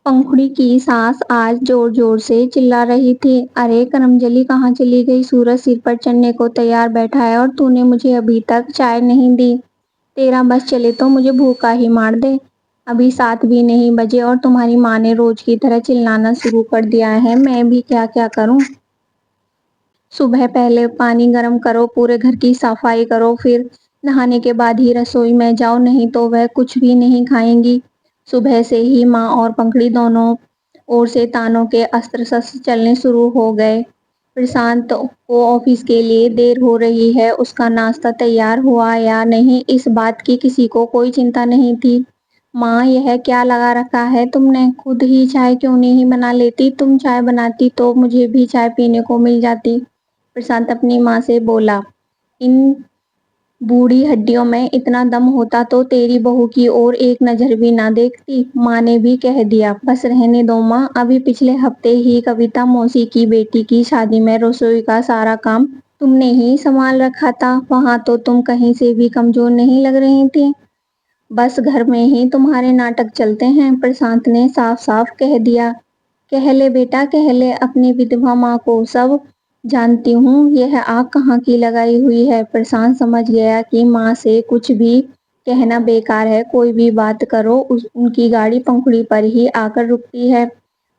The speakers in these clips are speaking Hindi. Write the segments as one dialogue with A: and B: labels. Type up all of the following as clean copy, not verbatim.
A: पंखुड़ी की सास आज जोर-जोर से चिल्ला रही थी। अरे करमजली कहाँ चली गई? सूरज सिर पर चढ़ने को तैयार बैठा है और तूने मुझे अभी तक चाय नहीं दी। तेरा बस चले तो मुझे भूखा ही मार दे। अभी 7 भी नहीं बजे और तुम्हारी माँ ने रोज की तरह चिल्लाना शुरू कर दिया है। मैं भी क्या-क्या करूँ? सुबह पहले पानी गर्म करो, पूरे घर की सफाई करो, फिर नहाने के बाद ही रसोई में जाओ, नहीं तो वह कुछ भी नहीं खाएंगी। सुबह से ही माँ और पंखुड़ी दोनों ओर से तानों के अस्त्र-शस्त्र चलने शुरू हो गए। प्रशांत को ऑफिस के लिए देर हो रही है, उसका नाश्ता तैयार हुआ या नहीं इस बात की किसी को कोई चिंता नहीं थी। माँ, यह क्या लगा रखा है तुमने? खुद ही चाय क्यों नहीं बना लेती? तुम चाय बनाती तो मुझे भी चाय पीने को मिल जाती। प्रशांत अपनी माँ से बोला, इन बूढ़ी हड्डियों में इतना दम होता तो तेरी बहू की ओर एक नजर भी ना देखती। माँ ने भी कह दिया, बस रहने दो माँ, अभी पिछले हफ्ते ही कविता मौसी की बेटी की शादी में रसोई का सारा काम तुमने ही संभाल रखा था। वहाँ तो तुम कहीं से भी कमजोर नहीं लग रही थी। बस घर में ही तुम्हारे नाटक चलते हैं। प्रशांत ने साफ साफ कह दिया। कह ले बेटा, कह ले, अपनी विधवा माँ को सब जानती हूँ। यह आग कहाँ की लगाई हुई है। प्रशांत समझ गया कि माँ से कुछ भी कहना बेकार है। कोई भी बात करो उनकी गाड़ी पंखुड़ी पर ही आकर रुकती है।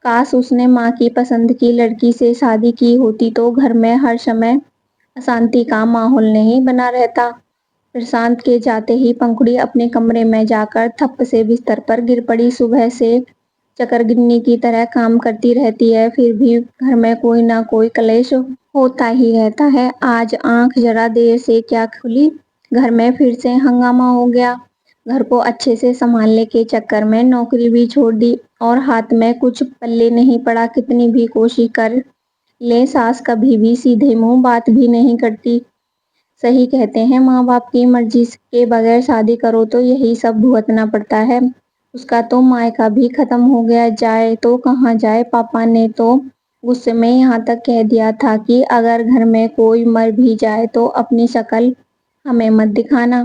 A: काश उसने माँ की पसंद की लड़की से शादी की होती तो घर में हर समय अशांति का माहौल नहीं बना रहता। प्रशांत के जाते ही पंखुड़ी अपने कमरे में जाकर थप्प से बिस्तर पर गिर पड़ी। सुबह से चकरगिन्नी की तरह काम करती रहती है, फिर भी घर में कोई ना कोई क्लेश होता ही रहता है। आज आंख जरा देर से क्या खुली, घर में फिर से हंगामा हो गया। घर को अच्छे से संभालने के चक्कर में नौकरी भी छोड़ दी और हाथ में कुछ पल्ले नहीं पड़ा। कितनी भी कोशिश कर ले, सास कभी भी सीधे मुंह बात भी नहीं करती। सही कहते हैं, माँ बाप की मर्जी के बगैर शादी करो तो यही सब भुगतना पड़ता है। उसका तो मायका भी खत्म हो गया, जाए तो कहाँ जाए। पापा ने तो गुस्से में यहाँ तक कह दिया था कि अगर घर में कोई मर भी जाए तो अपनी शक्ल हमें मत दिखाना।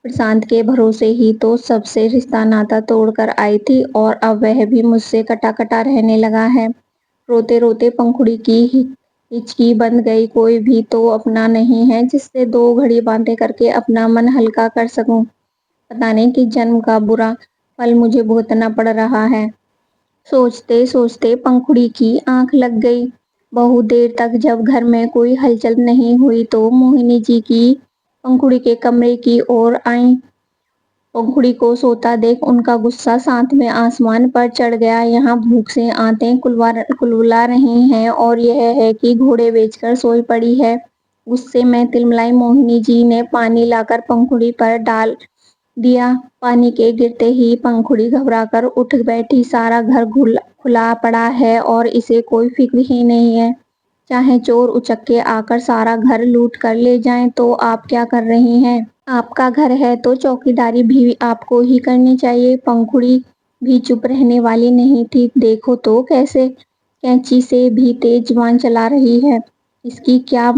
A: प्रशांत के भरोसे ही तो सबसे रिश्ता नाता तोड़कर आई थी और अब वह भी मुझसे कटा कटा रहने लगा है। रोते रोते पंखुड़ी की हिचकी बंद गई। कोई भी तो अपना नहीं है जिससे 2 घड़ी बातें करके अपना मन हल्का कर सकूं। पता नहीं किस जन्म का बुरा फल मुझे भुगतना पड़ रहा है। सोचते सोचते पंखुड़ी की आंख लग गई। बहुत देर तक जब घर में कोई हलचल नहीं हुई तो मोहिनी जी की पंखुड़ी के कमरे की ओर आई। पंखुड़ी को सोता देख उनका गुस्सा सातवें आसमान पर चढ़ गया। यहाँ भूख से आंतें कुलबुला रही हैं और यह है कि घोड़े बेचकर सोई पड़ी है। गुस्से में तिलमिलाई मोहिनी जी ने पानी लाकर पंखुड़ी पर डाल दिया। पानी के गिरते ही पंखुड़ी घबराकर उठ बैठी। सारा घर खुला पड़ा है और इसे कोई फिक्र ही नहीं है। चाहे चोर उचक्के आकर सारा घर लूट कर ले जाएं तो आप क्या कर रही हैं? आपका घर है तो चौकीदारी भी आपको ही करनी चाहिए। पंखुड़ी भी चुप रहने वाली नहीं थी। देखो तो कैसे कैंची से भी तेज जुबान चला रही है। इसकी क्या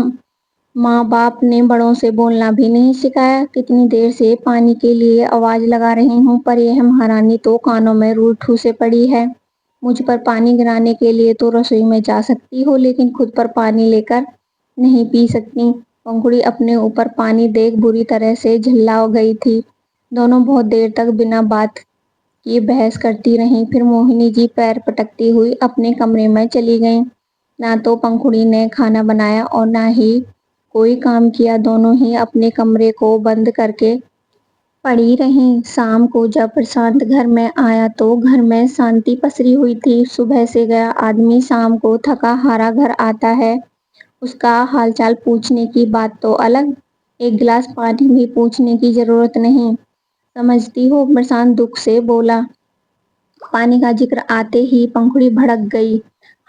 A: माँ बाप ने बड़ों से बोलना भी नहीं सिखाया? कितनी देर से पानी के लिए आवाज लगा रही हूँ पर यह महारानी तो कानों में रूल ठूसे पड़ी है। मुझ पर पानी गिराने के लिए तो रसोई में जा सकती हो, लेकिन खुद पर पानी लेकर नहीं पी सकती। पंखुड़ी अपने ऊपर पानी देख बुरी तरह से झल्ला गई थी। दोनों बहुत देर तक बिना बात किए बहस करती रहीं। फिर मोहिनी जी पैर पटकती हुई अपने कमरे में चली गईं। ना तो पंखुड़ी ने खाना बनाया और ना ही कोई काम किया। दोनों ही अपने कमरे को बंद करके पड़ी रहीं। शाम को जब प्रशांत घर में आया तो घर में शांति पसरी हुई थी। सुबह से गया आदमी शाम को थका हारा घर आता है, उसका हालचाल पूछने की बात तो अलग, एक गिलास पानी भी पूछने की जरूरत नहीं। समझती हो? प्रशांत दुख से बोला। पानी का जिक्र आते ही पंखुड़ी भड़क गई।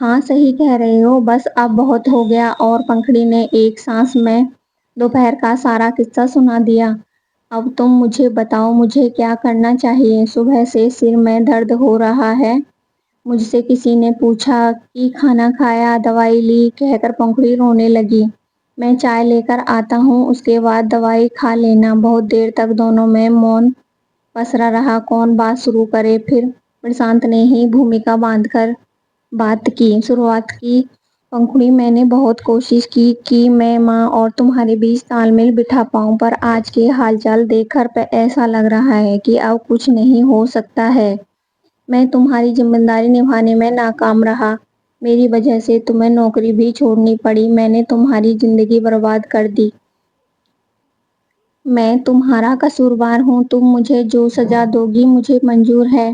A: हाँ, सही कह रहे हो, बस अब बहुत हो गया। और पंखुड़ी ने एक सांस में दोपहर का सारा किस्सा सुना दिया। अब तुम मुझे बताओ, मुझे क्या करना चाहिए? सुबह से सिर में दर्द हो रहा है। मुझसे किसी ने पूछा कि खाना खाया, दवाई ली, कहकर पंखुड़ी रोने लगी। मैं चाय लेकर आता हूँ, उसके बाद दवाई खा लेना। बहुत देर तक दोनों में मौन पसरा रहा। कौन बात शुरू करे फिर? प्रशांत ने ही भूमिका बांधकर बात की शुरुआत की। पंखुड़ी, मैंने बहुत कोशिश की कि मैं माँ और तुम्हारे बीच तालमेल बिठा पाऊँ, पर आज के हालचाल देखकर ऐसा लग रहा है कि अब कुछ नहीं हो सकता है। मैं तुम्हारी जिम्मेदारी निभाने में नाकाम रहा। मेरी वजह से तुम्हें नौकरी भी छोड़नी पड़ी। मैंने तुम्हारी जिंदगी बर्बाद कर दी। मैं तुम्हारा कसूरवार हूँ। तुम मुझे जो सजा दोगी मुझे मंजूर है।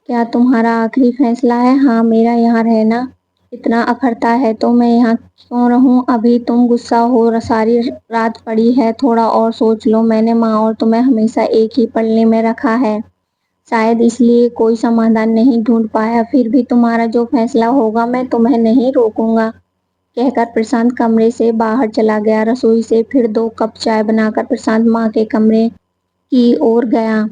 A: क्या तुम्हारा आखिरी फैसला है? हाँ, मेरा यहाँ रहना इतना अखरता है तो मैं यहाँ क्यों रहूँ? अभी तुम गुस्सा हो, सारी रात पड़ी है, थोड़ा और सोच लो। मैंने माँ और तुम्हें हमेशा एक ही पल्ले में रखा है, शायद इसलिए कोई समाधान नहीं ढूंढ पाया। फिर भी तुम्हारा जो फैसला होगा मैं तुम्हें नहीं रोकूंगा, कहकर प्रशांत कमरे से बाहर चला गया। रसोई से फिर 2 कप चाय बनाकर प्रशांत माँ के कमरे की ओर गया।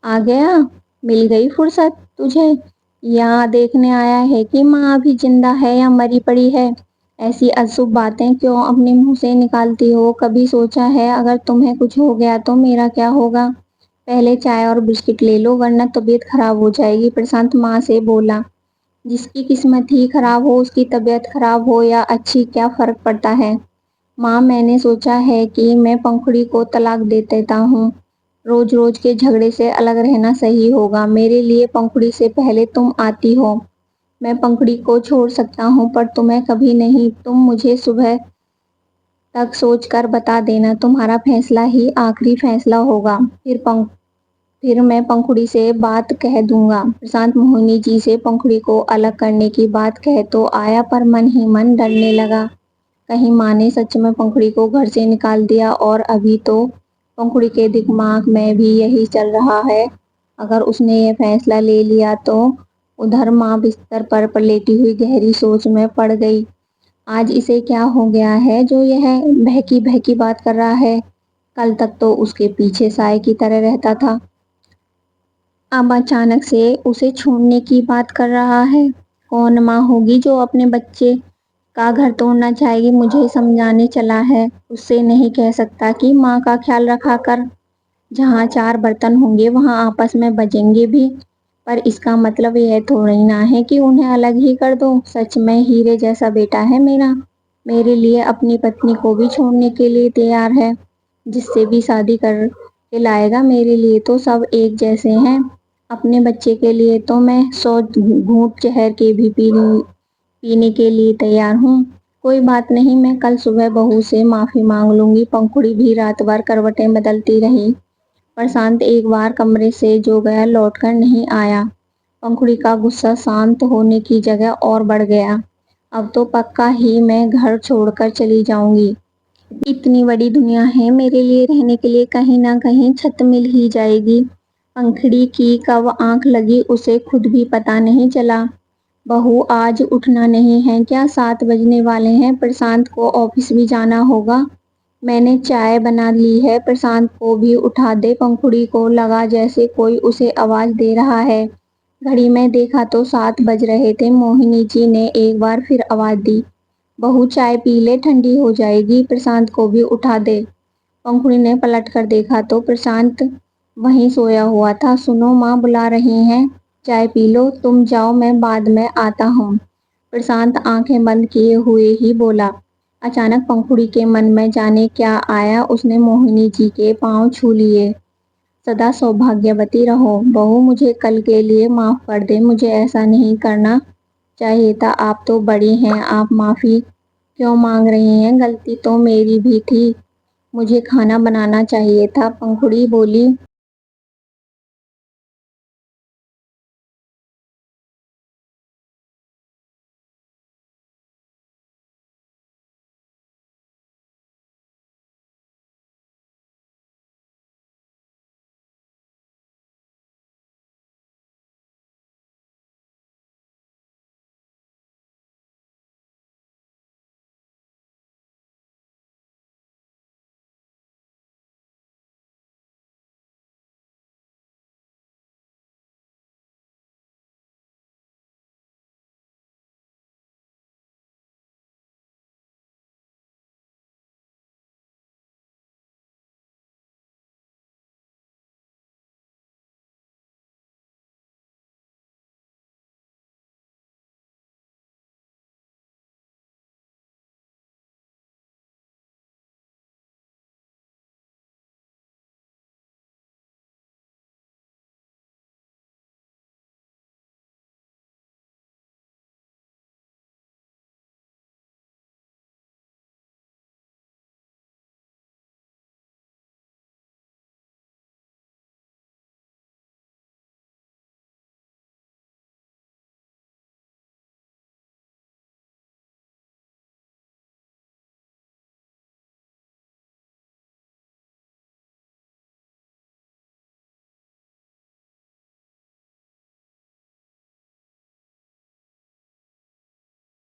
A: आ गया, मिल गई फुर्सत तुझे। यहाँ देखने आया है कि माँ अभी जिंदा है या मरी पड़ी है। ऐसी अशुभ बातें क्यों अपने मुंह से निकालती हो? कभी सोचा है अगर तुम्हें कुछ हो गया तो मेरा क्या होगा? पहले चाय और बिस्किट ले लो वरना तबीयत खराब हो जाएगी, प्रशांत माँ से बोला। जिसकी किस्मत ही खराब हो उसकी तबीयत खराब हो या अच्छी क्या फर्क पड़ता है? माँ, मैंने सोचा है कि मैं पंखुड़ी को तलाक दे देता हूँ। रोज रोज के झगड़े से अलग रहना सही होगा मेरे लिए। पंखुड़ी से पहले तुम आती हो। मैं पंखुड़ी को छोड़ सकता हूँ पर तुम्हें कभी नहीं। तुम मुझे सुबह तक सोचकर बता देना, तुम्हारा फैसला ही आखिरी फैसला होगा। फिर मैं पंखुड़ी से बात कह दूंगा। प्रशांत मोहिनी जी से पंखुड़ी को अलग करने की बात कह तो आया पर मन ही मन डरने लगा। कहीं माँ ने सच में पंखुड़ी को घर से निकाल दिया और अभी तो पंखुड़ी के दिमाग में भी यही चल रहा है। अगर उसने ये फैसला ले लिया तो। उधर माँ बिस्तर पर लेटी हुई गहरी सोच में पड़ गई। आज इसे क्या हो गया है जो यह बहकी बहकी बात कर रहा है? कल तक तो उसके पीछे साए की तरह रहता था, अब अचानक से उसे छोड़ने की बात कर रहा है। कौन माँ होगी जो अपने बच्चे का घर तोड़ना चाहेगी? मुझे समझाने चला है, उससे नहीं कह सकता कि माँ का ख्याल रखा कर। जहाँ 4 बर्तन होंगे वहाँ आपस में बजेंगे भी, पर इसका मतलब यह थोड़ी ना है कि उन्हें अलग ही कर दो। सच में हीरे जैसा बेटा है मेरा, मेरे लिए अपनी पत्नी को भी छोड़ने के लिए तैयार है। जिससे भी शादी कर के लाएगा मेरे लिए तो सब एक जैसे हैं। अपने बच्चे के लिए तो मैं 100 घूंट जहर के भी पीने के लिए तैयार हूँ। कोई बात नहीं, मैं कल सुबह बहू से माफ़ी मांग लूंगी। पंखुड़ी भी रात भर करवटें बदलती रही। प्रशांत एक बार कमरे से जो गया लौटकर नहीं आया। पंखुड़ी का गुस्सा शांत होने की जगह और बढ़ गया। अब तो पक्का ही मैं घर छोड़कर चली जाऊंगी। इतनी बड़ी दुनिया है मेरे लिए रहने के लिए, कहीं ना कहीं छत मिल ही जाएगी। पंखुड़ी की कब आंख लगी उसे खुद भी पता नहीं चला। बहू, आज उठना नहीं है क्या? 7 बजने वाले हैं। प्रशांत को ऑफिस भी जाना होगा। मैंने चाय बना ली है, प्रशांत को भी उठा दे। पंखुड़ी को लगा जैसे कोई उसे आवाज दे रहा है। घड़ी में देखा तो 7 बज रहे थे। मोहिनी जी ने एक बार फिर आवाज दी, बहू चाय पी ले, ठंडी हो जाएगी। प्रशांत को भी उठा दे। पंखुड़ी ने पलट कर देखा तो प्रशांत वहीं सोया हुआ था। सुनो, माँ बुला रही हैं, चाय पी लो। तुम जाओ, मैं बाद में आता हूँ, प्रशांत आंखें बंद किए हुए ही बोला। अचानक पंखुड़ी के मन में जाने क्या आया, उसने मोहिनी जी के पांव छू लिए। सदा सौभाग्यवती रहो बहू, मुझे कल के लिए माफ कर दे, मुझे ऐसा नहीं करना चाहिए था। आप तो बड़ी हैं, आप माफी क्यों मांग रही हैं? गलती तो मेरी भी थी, मुझे खाना बनाना चाहिए था, पंखुड़ी बोली।